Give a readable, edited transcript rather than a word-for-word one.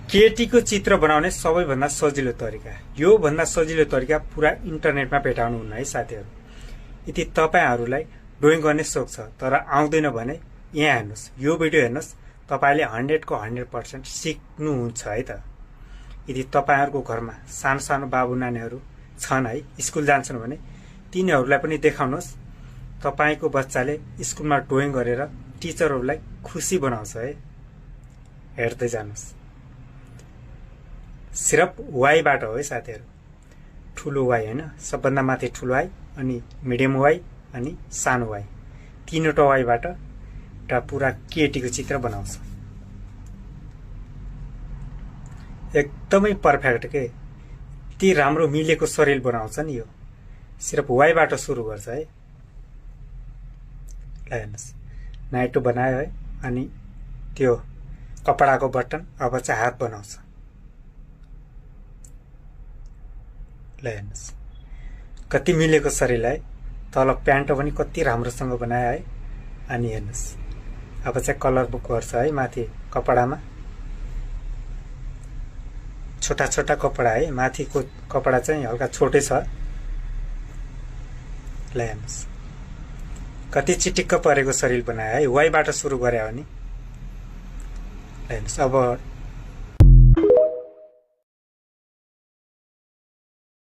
केटीको चित्र बनाउने सबैभन्दा सजिलो तरिका, यो भन्दा सजिलो तरिका पुरा इन्टरनेटमा भेटाउनुहुन्न है साथीहरू। यदि तपाईहरूलाई ड्रइङ गर्ने सोख छ तर आउँदैन भने यहाँ हेर्नुहोस्, यो भिडियो हेर्नुहोस्, तपाईले 100 को 100% सिक्नुहुन्छ है त। यदि तपाईहरूको घरमा सानो सानो बाबु नानीहरू छन् है, स्कुल जान्छन् भने तिनीहरूलाई पनि देखाउनुहोस्। तपाईको बच्चाले स्कुलमा ड्रइङ गरेर टिचरहरूलाई खुसी बनाउँछ है, हेर्दै जानुहोस्। सिर्फ वाईबाट हो है साथीहरू, ठुलो वाई हैन, सबभन्दा माथि ठुलो वाई, अनि मिडियम वाई अनि सानो वाई, तीनवटा वाईबाट एउटा पुरा केटीको चित्र बनाउँछ। एकदमै पर्फेक्ट के, ती राम्रो मिलेको शरीर बनाउँछ नि यो। सिर्फ वाईबाट सुरु गर्छ है। ल हेर्नुहोस्, नाइटो बनायो है, अनि त्यो कपडाको बटन, अब चाहिँ हात बनाउँछ। ल हेर्नुहोस् कति मिलेको शरीर है, तल प्यान्ट पनि कति राम्रोसँग बनायो है। अनि हेर्नुहोस् अब चाहिँ कलर बुक गर्छ है माथि कपडामा, छोटा छोटा कपडा है, माथिको कपडा चाहिँ हल्का छोटै छ। ल हेर्नुहोस् कति चिटिक्क परेको शरीर बनायो है, वाईबाट सुरु गरे हो नि। ल हेर्नुहोस् अब